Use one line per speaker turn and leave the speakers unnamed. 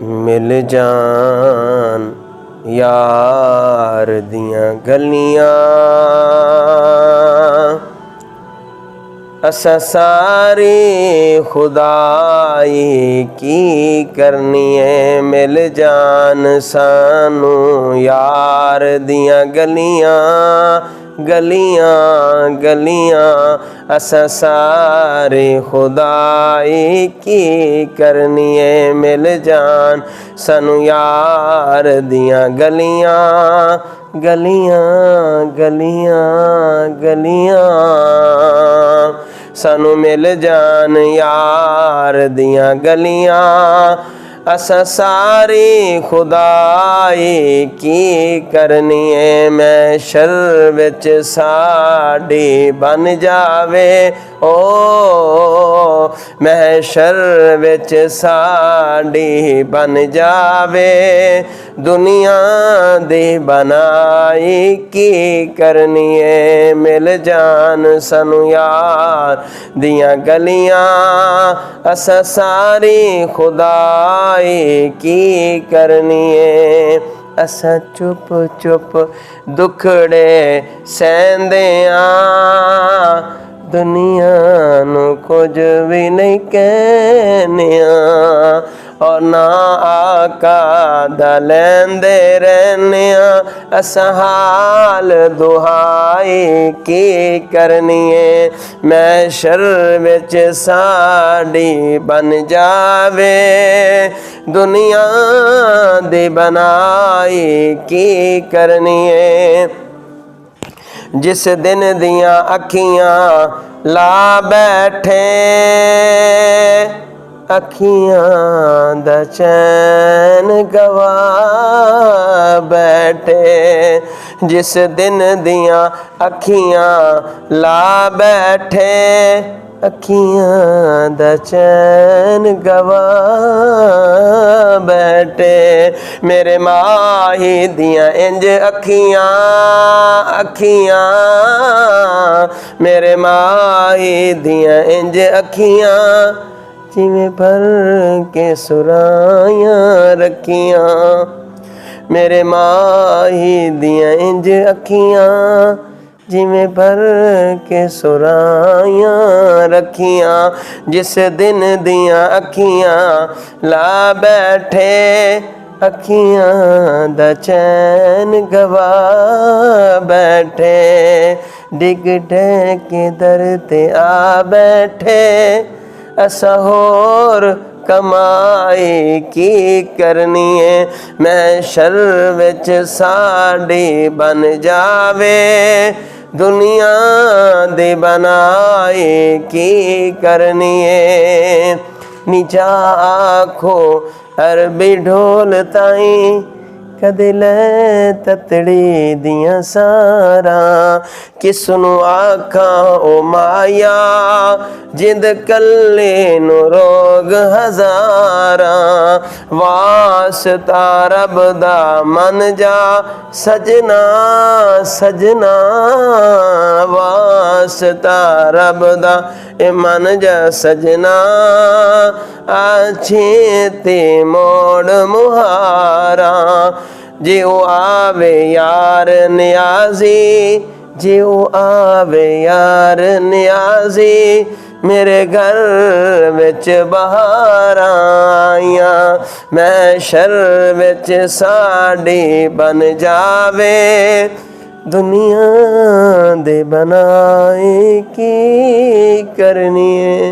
मिल जान यार दियां गलियां। असा सारी खुदाई की करनी है, मिल जान सानू यार दियां गलियां गलियां गलियां। असा सारी खुदाई की करनी है, मिल जान सानू यार दियां गलियां गलियां गलियां गलियां। सानू मिल जान यार दियां गलियां। असा सारी खुदाई की करनी है, महशर विच साडी बन जावे ओ। महशर विच साडी बन जावे, दुनिया दी बनाई की करनी है, मिल जान सानू यार दियां गलियां। असा सारी खुदाई की करनी है, असा चुप चुप दुखड़े सहंदियां, दुनिया नू कुछ भी नहीं कहनिया। और ना आका दा लैंदे रहने, असा हाल दुहाई की करनी है, महशर विच साडी बन जावे, दुनिया दी बनाई की करनी है। जिस दिन दियां अखियां ला बैठे, अखियां दा चैन गवा बैठे। जिस दिन दियां अखियां ला बैठे, अखियां दा चैन गवा बैठे। मेरे माही दियां इंज अखियां अखियां, मेरे माही दियां इंज अखियां, जिवें भर के सुराइयां रखियां। मेरे माही दियां इंज अखियां, जिवें भर के सुराइयां रखियां। जिस दिन दियां अखियां ला बैठे, अखियां दा चैन गवा बैठे। डिग के दर ते आ बैठे, असा होर कमाई की करनी है, महशर विच साडी बन जावे, दुनिया दी बनाई की करनी है। नीचा आखो अरबी ढोल ताई, कदे लै ततड़ी दियां सारा। किसनू आखा ओ माया, जिंद कल्ले नू रोग हजारा। वास्ता रब दा मन जा सजना सजना, वास्ता रब दा मन जा सजना। आछे ते मोड़ मुहारा, जे ओ आवे यार नियाजी, जे ओ आवे यार नियाजी। मेरे घर विच बहारां आईयां, महशर विच साडी बन जावे, दुनिया दे बनाई की करनी है।